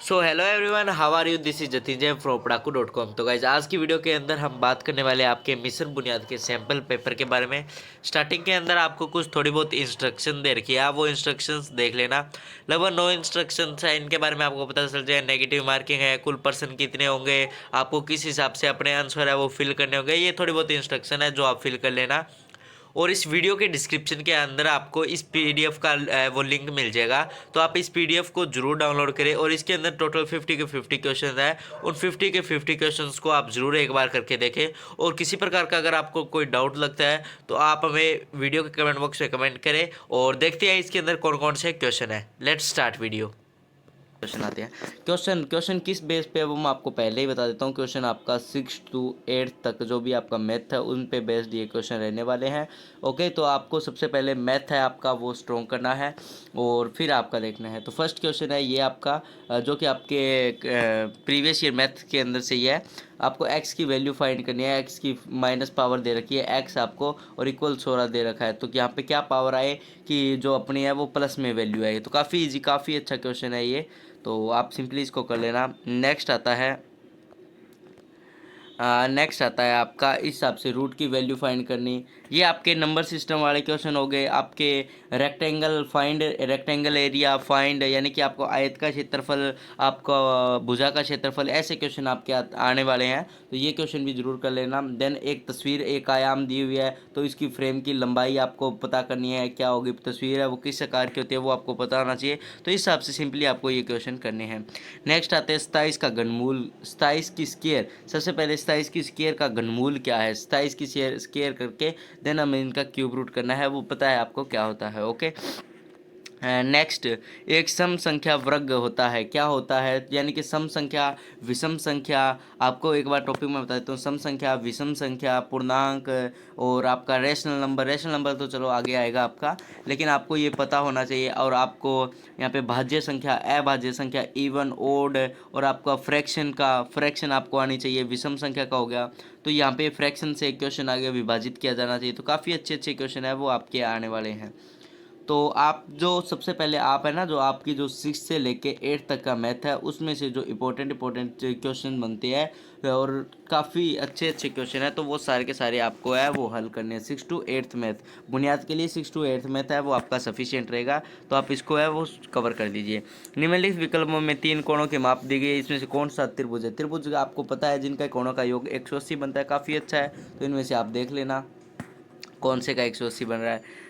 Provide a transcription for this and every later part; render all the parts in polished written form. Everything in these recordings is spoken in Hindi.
So hello everyone, how are you? This is Jatin Jain from padaku.com। तो गाइज आज की वीडियो के अंदर हम बात करने वाले हैं आपके मिशन बुनियाद के सैंपल पेपर के बारे में। स्टार्टिंग के अंदर आपको कुछ थोड़ी बहुत इंस्ट्रक्शन दे रखी है, आप वो इंस्ट्रक्शंस देख लेना। लगभग 9 इंस्ट्रक्शंस है, इनके बारे में आपको पता चल जाए। नेगेटिव मार्किंग है, कुल पर्सन कितने होंगे, आपको किस हिसाब से अपने आंसर है वो फिल करने होंगे, ये थोड़ी बहुत इंस्ट्रक्शन है जो आप फिल कर लेना। और इस वीडियो के डिस्क्रिप्शन के अंदर आपको इस पीडीएफ का वो लिंक मिल जाएगा, तो आप इस पीडीएफ को जरूर डाउनलोड करें। और इसके अंदर टोटल 50 के 50 क्वेश्चन है, उन 50 के 50 क्वेश्चंस को आप जरूर एक बार करके देखें। और किसी प्रकार का अगर आपको कोई डाउट लगता है तो आप हमें वीडियो के कमेंट बॉक्स में कमेंट करें और देखते हैं इसके अंदर कौन कौन से क्वेश्चन है। Let's start video. क्वेश्चन आते हैं। क्वेश्चन किस बेस पे है वो मैं आपको पहले ही बता देता हूँ। क्वेश्चन आपका 6 to 8 तक जो भी आपका मैथ है उन पे बेस्ड ये क्वेश्चन रहने वाले हैं। ओके, तो आपको सबसे पहले मैथ है आपका वो स्ट्रॉन्ग करना है और फिर आपका देखना है। तो फर्स्ट क्वेश्चन है ये आपका जो कि आपके प्रीवियस ईयर मैथ के अंदर से ही है। आपको x की वैल्यू फाइंड करनी है। x की माइनस पावर दे रखी है x आपको और इक्वल 16 दे रखा है। तो यहाँ पे क्या पावर आए कि जो अपनी है वो प्लस में वैल्यू आए। तो काफ़ी इजी, काफ़ी अच्छा क्वेश्चन है ये, तो आप सिंपली इसको कर लेना। नेक्स्ट आता है आपका इस हिसाब से रूट की वैल्यू फाइंड करनी। ये आपके नंबर सिस्टम वाले क्वेश्चन हो गए। आपके रेक्टेंगल एरिया फाइंड, यानी कि आपको आयत का क्षेत्रफल, आपका भुजा का क्षेत्रफल, ऐसे क्वेश्चन आपके आने वाले हैं, तो ये क्वेश्चन भी जरूर कर लेना। देन एक तस्वीर एक आयाम दी हुई है, तो इसकी फ्रेम की लंबाई आपको पता करनी है, क्या होगी तस्वीर है वो किस आकार की होती है वो आपको पता होना चाहिए। तो इस हिसाब से सिंपली आपको ये क्वेश्चन करने हैं। नेक्स्ट आते हैं 27 का घनमूल, 27 की स्क्वायर। सबसे पहले 27 की स्क्वायर का घनमूल क्या है, 27 की स्क्वायर करके देन हमें इनका क्यूब रूट करना है, वो पता है आपको क्या होता है। ओके, नेक्स्ट एक सम संख्या वर्ग होता है, क्या होता है, यानी कि सम संख्या, विषम संख्या। आपको एक बार टॉपिक में बता देता हूँ। सम संख्या, विषम संख्या, पूर्णांक और आपका रेशनल नंबर। रेशनल नंबर तो चलो आगे आएगा आपका, लेकिन आपको ये पता होना चाहिए। और आपको यहाँ पे भाज्य संख्या, अभाज्य संख्या, इवन ओड, और आपका फ्रैक्शन आपको आनी चाहिए। विषम संख्या का हो गया, तो यहाँ पे फ्रैक्शन से एक क्वेश्चन आगे विभाजित किया जाना चाहिए। तो काफ़ी अच्छे अच्छे क्वेश्चन है वो आपके आने वाले हैं। तो आप जो सबसे पहले आप है ना, जो आपकी जो 6 से लेके 8 तक का मैथ है उसमें से जो इम्पोर्टेंट क्वेश्चन बनते हैं और काफ़ी अच्छे अच्छे क्वेश्चन है, तो वो सारे के सारे आपको है वो हल करने हैं। 6 to 8 मैथ बुनियाद के लिए 6 to 8 मैथ है वो आपका सफिशिएंट रहेगा, तो आप इसको है वो कवर कर दीजिए। निम्नलिखित विकल्पों में 3 कोणों की माप दी गई है, इसमें से कौन सा त्रिभुज है? त्रिभुज आपको पता है जिनका कोणों का योग 180 बनता है, काफ़ी अच्छा है। तो इनमें से आप देख लेना कौन से का 180 बन रहा है।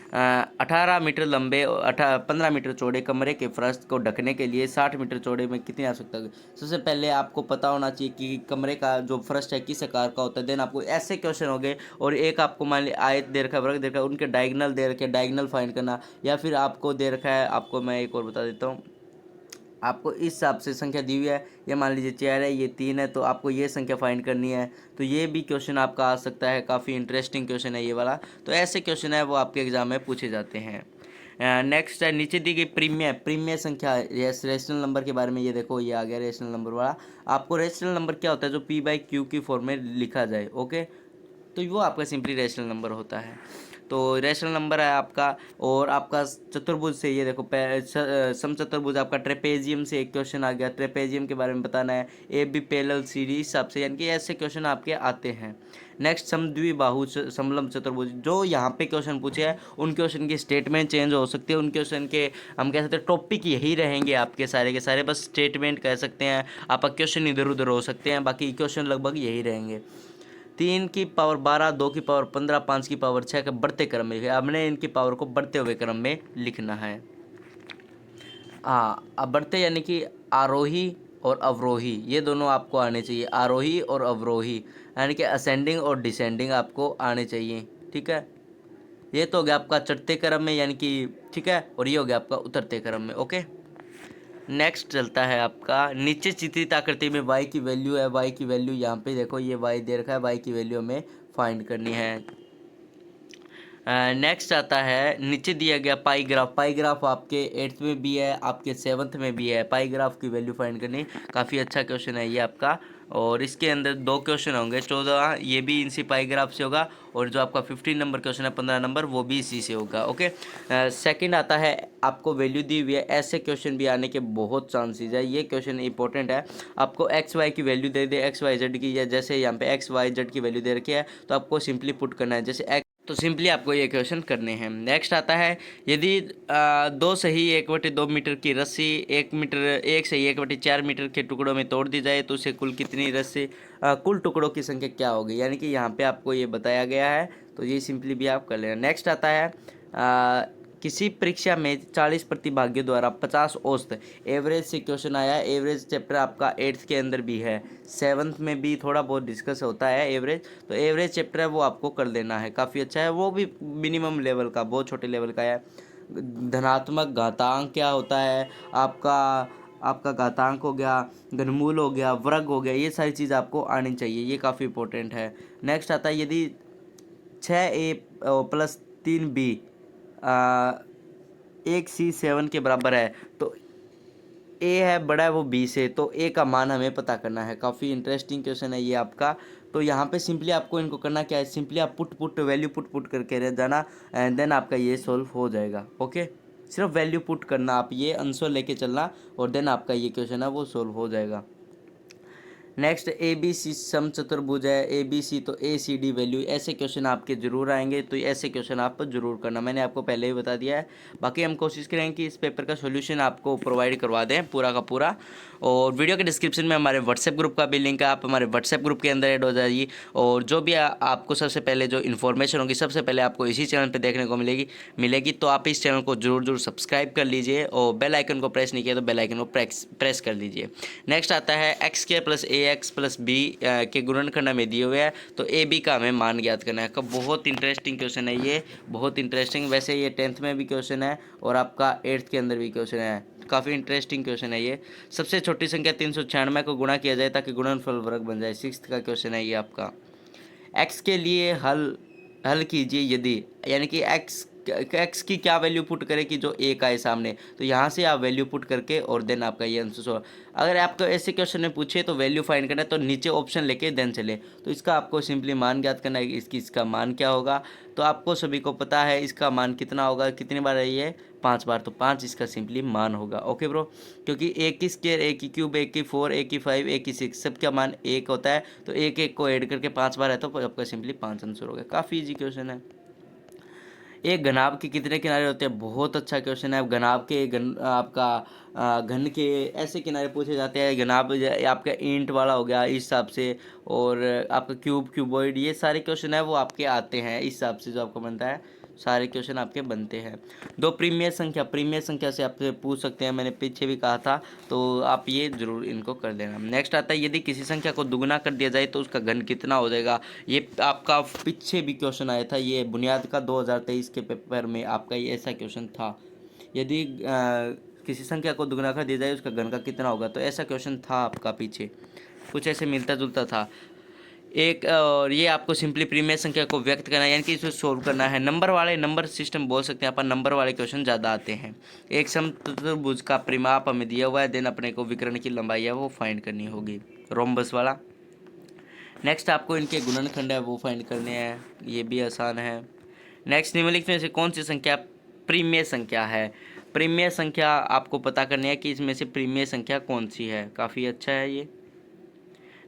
18 मीटर लंबे, 15 मीटर चौड़े कमरे के फर्श को ढकने के लिए 60 मीटर चौड़े में कितनी आवश्यकता है? सबसे पहले आपको पता होना चाहिए कि कमरे का जो फर्श है किस आकार का होता है। देन आपको ऐसे क्वेश्चन हो गए, और एक आपको मान लिया आयत दे रखा है, वर्ग दे रखा है, उनके डायगनल दे रखे, डायगनल फाइंड करना। या फिर आपको दे रखा है, आपको मैं एक और बता देता हूँ, आपको इस हिसाब से संख्या दी हुई है, ये मान लीजिए 4 है, ये 3 है, तो आपको ये संख्या फाइंड करनी है। तो ये भी क्वेश्चन आपका आ सकता है, काफ़ी इंटरेस्टिंग क्वेश्चन है ये वाला। तो ऐसे क्वेश्चन है वो आपके एग्जाम में पूछे जाते हैं। नेक्स्ट है नीचे दी गई प्रीमिय संख्या, यस रेशनल नंबर के बारे में ये देखो, ये आ गया रेशनल नंबर वाला। आपको रेशनल नंबर क्या होता है? जो p/q की फॉर्म में लिखा जाए। ओके, तो वो आपका सिंपली रेशनल नंबर होता है। तो रेशनल नंबर है आपका। और आपका चतुर्भुज से ये देखो समचतुर्भुज आपका ट्रेपेजियम से एक क्वेश्चन आ गया, ट्रेपेजियम के बारे में बताना है। ए बी पैरेलल सीरीज हिसाब से, यानी कि ऐसे क्वेश्चन आपके आते हैं। नेक्स्ट समद्विबाहु समलंब चतुर्भुज, जो यहाँ पे क्वेश्चन पूछे हैं उन क्वेश्चन की स्टेटमेंट चेंज हो सकती है, उन क्वेश्चन के हम कह सकते हैं टॉपिक यही रहेंगे आपके सारे के सारे, बस स्टेटमेंट कह सकते हैं। आपका क्वेश्चन इधर उधर हो सकते हैं, बाकी क्वेश्चन लगभग यही रहेंगे। 3 की पावर 12, 2 की पावर 15, 5 की पावर 6 के बढ़ते क्रम में लिखा। हमने इनकी पावर को बढ़ते हुए क्रम में लिखना है। हाँ, अब बढ़ते यानी कि आरोही और अवरोही, ये दोनों आपको आने चाहिए। आरोही और अवरोही यानी कि असेंडिंग और डिसेंडिंग आपको आने चाहिए। ठीक है, ये तो हो गया आपका चढ़ते क्रम में, यानी कि ठीक है, और ये हो गया आपका उतरते क्रम में। ओके, नेक्स्ट चलता है आपका नीचे चित्रित आकृति में y की वैल्यू है। y की वैल्यू यहाँ पे देखो, ये y दे रखा है, y की वैल्यू हमें फाइंड करनी है। नेक्स्ट आता है नीचे दिया गया पाई ग्राफ। पाई ग्राफ आपके 8th में भी है, आपके 7th में भी है। पाई ग्राफ की वैल्यू फाइंड करनी, काफ़ी अच्छा क्वेश्चन है ये आपका। और इसके अंदर 2 क्वेश्चन होंगे, 14 ये भी इसी पाई ग्राफ से होगा, और जो आपका 15 नंबर क्वेश्चन है 15 नंबर वो भी इसी से होगा। ओके, सेकंड आता है आपको वैल्यू दी हुई है, ऐसे क्वेश्चन भी आने के बहुत चांसेस है। ये क्वेश्चन इंपॉर्टेंट है, आपको एक्स वाई की वैल्यू दे दे, एक्स वाई जेड की, या जैसे यहाँ पे एक्स वाई जेड की वैल्यू दे रखी है तो आपको सिंपली पुट करना है, जैसे तो सिंपली आपको ये क्वेश्चन करने हैं। नेक्स्ट आता है यदि 2 सही 1/2 मीटर की रस्सी 1 सही 1/4 मीटर के टुकड़ों में तोड़ दी जाए तो उसे कुल कितनी रस्सी कुल टुकड़ों की संख्या क्या होगी, यानी कि यहाँ पे आपको ये बताया गया है, तो ये सिंपली भी आप कर लेना। नेक्स्ट आता है किसी परीक्षा में 40 प्रतिभागियों द्वारा 50 औसत एवरेज से क्वेश्चन आया है। एवरेज चैप्टर आपका 8th के अंदर भी है, 7th में भी थोड़ा बहुत डिस्कस होता है एवरेज, तो एवरेज चैप्टर है वो आपको कर लेना है, काफ़ी अच्छा है, वो भी मिनिमम लेवल का, बहुत छोटे लेवल का है। धनात्मक घातांक क्या होता है, आपका घातांक हो गया, घनमूल हो गया, वर्ग हो गया, ये सारी चीज़ आपको आनी चाहिए, ये काफ़ी इंपॉर्टेंट है। नेक्स्ट आता है यदि 6a + 3b 1c7 के बराबर है तो ए है बड़ा है वो बी से, तो ए का मान हमें पता करना है। काफ़ी इंटरेस्टिंग क्वेश्चन है ये आपका। तो यहाँ पे सिंपली आपको इनको करना क्या है, सिंपली आप पुट वैल्यू पुट करके रह जाना, एंड देन आपका ये सॉल्व हो जाएगा। ओके, सिर्फ वैल्यू पुट करना, आप ये आंसर लेके चलना, और देन आपका ये क्वेश्चन है वो सॉल्व हो जाएगा। नेक्स्ट ए बी सी समचतुर्भुज है, ए बी सी, तो ए सी डी वैल्यू, ऐसे क्वेश्चन आपके ज़रूर आएंगे, तो ऐसे क्वेश्चन आप ज़रूर करना, मैंने आपको पहले ही बता दिया है। बाकी हम कोशिश करेंगे कि इस पेपर का सॉल्यूशन आपको प्रोवाइड करवा दें पूरा का पूरा। और वीडियो के डिस्क्रिप्शन में हमारे व्हाट्सएप ग्रुप का भी लिंक है, आप हमारे व्हाट्सएप ग्रुप के अंदर ऐड हो जाइए, और जो भी आपको सबसे पहले जो इन्फॉर्मेशन होगी सबसे पहले आपको इसी चैनल पर देखने को मिलेगी। तो आप इस चैनल को जरूर सब्सक्राइब कर लीजिए, और बेल आइकन को प्रेस नहीं किया तो बेल आइकन को प्रेस कर लीजिए। नेक्स्ट आता है x² + ax + b के गुणनखंड में दिए हुए हैं, तो ए बी का हमें मान ज्ञात करना है। बहुत इंटरेस्टिंग क्वेश्चन है ये, बहुत इंटरेस्टिंग। वैसे ये 10th में भी क्वेश्चन है, और आपका 8th के अंदर भी क्वेश्चन है, काफ़ी इंटरेस्टिंग क्वेश्चन है ये। सबसे छोटी संख्या 396 को गुणा किया जाए ताकि गुणनफल वर्ग बन जाए, 6th का क्वेश्चन है ये आपका। x के लिए हल कीजिए यदि, यानी कि एक्स की क्या वैल्यू पुट करें कि जो एक आए सामने, तो यहाँ से आप वैल्यू पुट करके और देन आपका ये आंसर सॉल्व। अगर आपको ऐसे क्वेश्चन में पूछे तो वैल्यू फाइंड करना है, तो नीचे ऑप्शन लेके देन चले, तो इसका आपको सिंपली मान ज्ञात करना है कि इसका मान क्या होगा। तो आपको सभी को पता है इसका मान कितना होगा, कितनी बार है ये, 5 बार, तो 5 इसका सिंपली मान होगा। ओके ब्रो, क्योंकि एक की स्क्वायर, एक की क्यूब, एक की 4, एक की 5, एक की 6, सबका मान 1 होता है, तो एक को ऐड करके 5 बार है, तो आपका सिंपली 5 आंसर हो गया। काफ़ी इजी क्वेश्चन है। एक घनाभ के कितने किनारे होते हैं, बहुत अच्छा क्वेश्चन है। घनाभ के घन के ऐसे किनारे पूछे जाते हैं। घनाभ आपका ईंट वाला हो गया इस हिसाब से, और आपका क्यूबॉइड, ये सारे क्वेश्चन है वो आपके आते हैं इस हिसाब से, जो आपको बनता है सारे क्वेश्चन आपके बनते हैं। 2 प्रीमियर संख्या से आपसे पूछ सकते हैं, मैंने पीछे भी कहा था, तो आप ये जरूर इनको कर देना। नेक्स्ट आता है यदि किसी संख्या को दुगुना कर दिया जाए तो उसका घन कितना हो जाएगा। ये आपका पीछे भी क्वेश्चन आया था, ये बुनियाद का 2023 के पेपर में आपका ये ऐसा क्वेश्चन था, यदि किसी संख्या को दुगुना कर दिया जाए उसका घन का कितना होगा, तो ऐसा क्वेश्चन था आपका पीछे, कुछ ऐसे मिलता जुलता था एक। और ये आपको सिंपली प्रीमियर संख्या को व्यक्त करना है, यानी कि इसे सोल्व करना है। नंबर सिस्टम बोल सकते हैं अपन, नंबर वाले क्वेश्चन ज़्यादा आते हैं। एक समचतुर्भुज का परिमाप हमें दिया हुआ है, देन अपने को विकर्ण की लंबाई है वो फाइंड करनी होगी, रोम्बस वाला। नेक्स्ट आपको इनके गुणनखंड है वो फाइंड करने हैं, ये भी आसान है। नेक्स्ट निम्नलिखित में से कौन सी संख्या प्रीमियर संख्या है। प्रीमियर संख्या आपको पता करनी है कि इसमें से प्रीमियर संख्या कौन सी है, काफ़ी अच्छा है ये।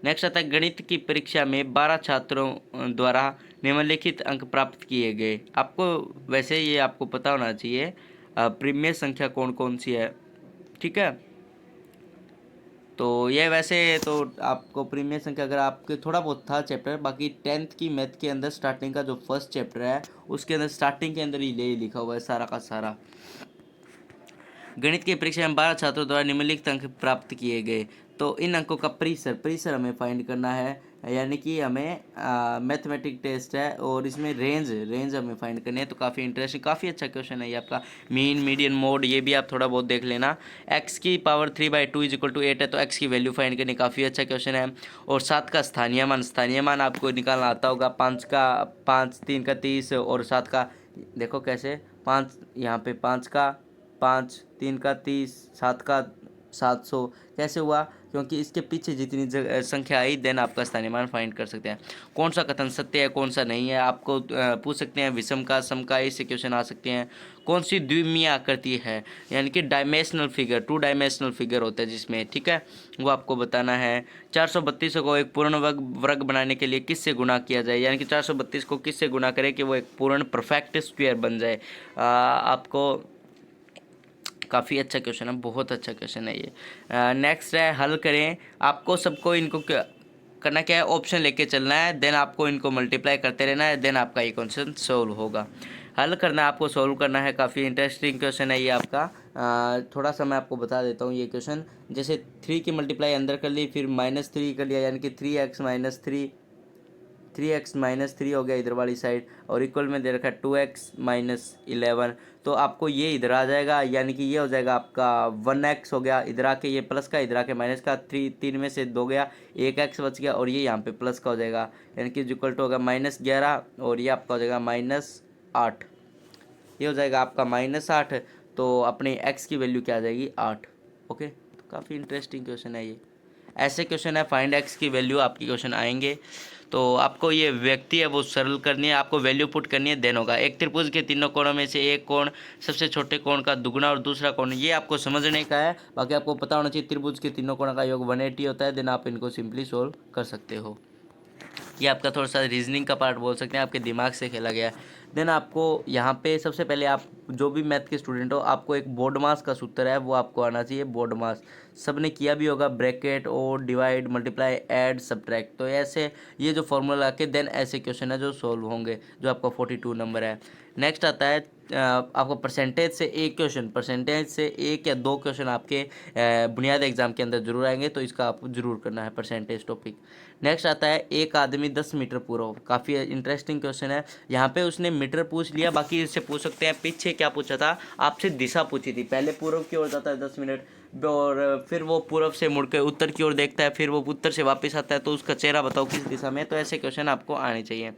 नेक्स्ट आता है गणित की परीक्षा में 12 छात्रों द्वारा निम्नलिखित अंक प्राप्त किए गए। आपको वैसे ये आपको पता होना चाहिए प्रीमियर संख्या कौन कौन सी है, ठीक है। तो ये वैसे तो आपको प्रीमियर संख्या अगर आपके थोड़ा बहुत था चैप्टर, बाकी 10th की मैथ के अंदर स्टार्टिंग का जो फर्स्ट चैप्टर है उसके अंदर स्टार्टिंग के अंदर ही लिखा हुआ है सारा का सारा। गणित की परीक्षा में 12 छात्रों द्वारा निम्नलिखित अंक प्राप्त किए गए, तो इन अंकों का परिसर हमें फाइंड करना है, यानी कि हमें मैथमेटिक टेस्ट है और इसमें रेंज हमें फाइंड करनी है। तो काफ़ी इंटरेस्टिंग, काफ़ी अच्छा क्वेश्चन है ये आपका। मीन मीडियन मोड ये भी आप थोड़ा बहुत देख लेना। x की पावर 3/2 = 8 है, तो x की वैल्यू फाइंड करनी, काफ़ी अच्छा क्वेश्चन है। और 7 का स्थानीय मान आपको निकालना आता होगा, 5 3 का 30 और 7 का देखो कैसे, 5 यहाँ पे 5 का 5, 3 का 30, 7 का 700 कैसे हुआ, क्योंकि इसके पीछे जितनी संख्या आई देन आपका स्थानीय मान फाइंड कर सकते हैं। कौन सा कथन सत्य है कौन सा नहीं है आपको पूछ सकते हैं। विषम का सम का इससे क्वेश्चन आ सकते हैं। कौन सी द्विमीय आकृति है, यानी कि डायमेंशनल फिगर, 2 डायमेंशनल फिगर होता है जिसमें, ठीक है, वो आपको बताना है। 432 को एक पूर्ण वर्ग बनाने के लिए किससे गुणा किया जाए, यानी कि 432 को किससे गुणा करें कि वो एक पूर्ण परफेक्ट स्क्वायर बन जाए। आपको काफ़ी अच्छा क्वेश्चन है, बहुत अच्छा क्वेश्चन है ये। नेक्स्ट है हल करें। आपको सबको इनको करना क्या है, ऑप्शन लेके चलना है, देन आपको इनको मल्टीप्लाई करते रहना है, देन आपका ये क्वेश्चन सोल्व होगा। हल करना है, आपको सोल्व करना है। काफ़ी इंटरेस्टिंग क्वेश्चन है ये आपका। थोड़ा सा मैं आपको बता देता हूँ ये क्वेश्चन। जैसे 3 की मल्टीप्लाई अंदर कर ली, फिर -3 कर लिया, यानी कि 3x - 3, 3x - 3 हो गया इधर वाली साइड, और इक्वल में दे रखा है 2x - 11। तो आपको ये इधर आ जाएगा, यानी कि ये हो जाएगा आपका 1x हो गया, इधर आके ये प्लस का, इधर आके माइनस का, 3 में से 2 गया, 1x बच गया, और ये यहाँ पे प्लस का हो जाएगा, यानी कि इक्वल टू होगा -11, और ये आपका हो जाएगा -8। ये हो जाएगा आपका -8। तो अपने x की वैल्यू क्या आ जाएगी, 8। ओके, तो काफ़ी इंटरेस्टिंग क्वेश्चन है ये। ऐसे क्वेश्चन है फाइंड एक्स की वैल्यू आपके क्वेश्चन आएंगे। तो आपको ये व्यक्ति है वो सरल करनी है, आपको वैल्यू पुट करनी है, देन होगा। एक त्रिभुज के तीनों कोणों में से एक कोण सबसे छोटे कोण का दुगुना और दूसरा कोण, ये आपको समझने का है। बाकी आपको पता होना चाहिए त्रिभुज के तीनों कोणों का योग 180 होता है, देन आप इनको सिंपली सोल्व कर सकते हो। ये आपका थोड़ा सा रीजनिंग का पार्ट बोल सकते हैं, आपके दिमाग से खेला गया है। देन आपको यहाँ पे सबसे पहले, आप जो भी मैथ के स्टूडेंट हो, आपको एक बोर्ड मास का सूत्र है वो आपको आना चाहिए। बोर्ड मास सबने किया भी होगा, ब्रैकेट और डिवाइड, मल्टीप्लाई, ऐड, सब्ट्रैक्ट। तो ऐसे ये जो फॉर्मूला के देन ऐसे क्वेश्चन है जो सोल्व होंगे, जो आपका 42 नंबर है। नेक्स्ट आता है आपको परसेंटेज से एक क्वेश्चन, परसेंटेज से 1 या 2 क्वेश्चन आपके बुनियादी एग्जाम के अंदर जरूर आएंगे, तो इसका आपको जरूर करना है परसेंटेज टॉपिक। नेक्स्ट आता है एक आदमी 10 मीटर पूरा, काफ़ी इंटरेस्टिंग क्वेश्चन है। यहाँ पे उसने मीटर पूछ लिया, बाकी इससे पूछ सकते हैं पीछे क्या पूछा था, आपसे दिशा पूछी थी। पहले पूर्व की ओर जाता है 10 मिनट, और फिर वो पूर्व से मुड़ के उत्तर की ओर देखता है, फिर वो उत्तर से वापस आता है, तो उसका चेहरा बताओ किस दिशा में। तो ऐसे क्वेश्चन आपको आने चाहिए।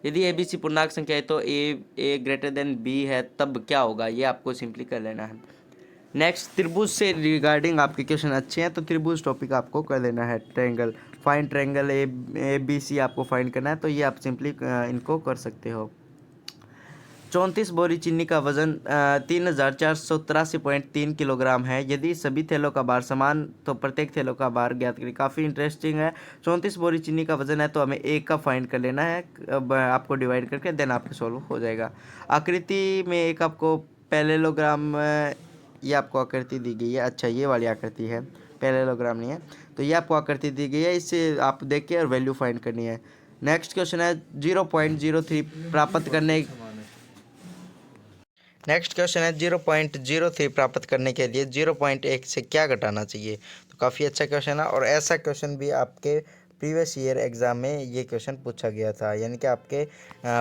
यदि ABC पूर्णांक संख्या है तो A ग्रेटर देन B है, तब क्या होगा, ये आपको सिंपली कर लेना है। नेक्स्ट, त्रिभुज से रिगार्डिंग आपके क्वेश्चन अच्छे हैं, तो त्रिभुज टॉपिक आपको कर लेना है। ट्रायंगल, फाइंड ट्रायंगल ABC आपको फाइंड करना है, तो ये आप सिंपली इनको कर सकते हो। 34 बोरी चीनी का वजन 3483.3 किलोग्राम है। यदि सभी थैलों का भार समान तो प्रत्येक थैलों का भार ज्ञात करें। काफ़ी इंटरेस्टिंग है। 34 बोरी चीनी का वजन है, तो हमें एक का फाइंड कर लेना है। अब आपको डिवाइड करके देन आपको सॉल्व हो जाएगा। आकृति में एक आपको पैरेललोग्राम, ये आपको आकृति दी गई है। अच्छा, ये वाली आकृति है, पैरेललोग्राम नहीं है। तो ये आपको आकृति दी गई है, इससे आप देख के और वैल्यू फाइंड करनी है। नेक्स्ट क्वेश्चन है 0.03 प्राप्त करने, नेक्स्ट क्वेश्चन है 0.03 प्राप्त करने के लिए 0.1 से क्या घटाना चाहिए। तो काफ़ी अच्छा क्वेश्चन है, और ऐसा क्वेश्चन भी आपके प्रीवियस ईयर एग्ज़ाम में ये क्वेश्चन पूछा गया था, यानी कि आपके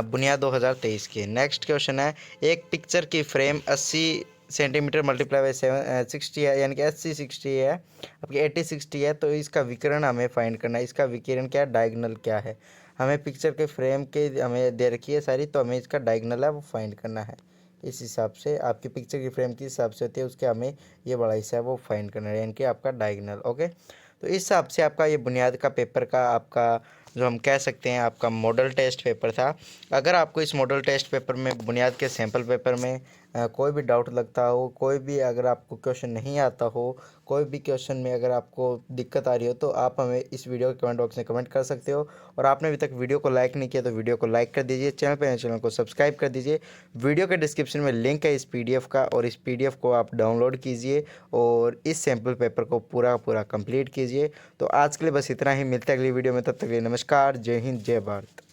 बुनियाद 2023 के। नेक्स्ट क्वेश्चन है एक पिक्चर की फ्रेम 80 सेंटीमीटर मल्टीप्लाई बाई 60 है, यानी कि 80/60 है, आपकी 80/60 है। तो इसका विकर्ण हमें फाइंड करना है। इसका विकर्ण क्या है, डायगोनल क्या है। हमें पिक्चर के फ्रेम के हमें दे रखी है सारी, तो हमें इसका डायगोनल है वो फाइंड करना है। इस हिसाब से आपकी पिक्चर की फ्रेम किस हिसाब से होती है, उसके हमें ये बड़ा हिस्सा है वो फाइंड करना है, यानी कि आपका डायगोनल। ओके, तो इस हिसाब से आपका ये बुनियाद का पेपर का आपका जो हम कह सकते हैं आपका मॉडल टेस्ट पेपर था। अगर आपको इस मॉडल टेस्ट पेपर में, बुनियाद के सैम्पल पेपर में कोई भी डाउट लगता हो, कोई भी अगर आपको क्वेश्चन नहीं आता हो, कोई भी क्वेश्चन में अगर आपको दिक्कत आ रही हो, तो आप हमें इस वीडियो के कमेंट बॉक्स में कमेंट कर सकते हो। और आपने अभी तक वीडियो को लाइक नहीं किया तो वीडियो को लाइक कर दीजिए, चैनल पर चैनल को सब्सक्राइब कर दीजिए। वीडियो के डिस्क्रिप्शन में लिंक है इस PDF का, और इस PDF को आप डाउनलोड कीजिए और इस सैम्पल पेपर को पूरा कंप्लीट कीजिए। तो आज के लिए बस इतना ही, मिलते हैं अगली वीडियो में, तब तक के लिए नमस्कार, जय हिंद, जय भारत।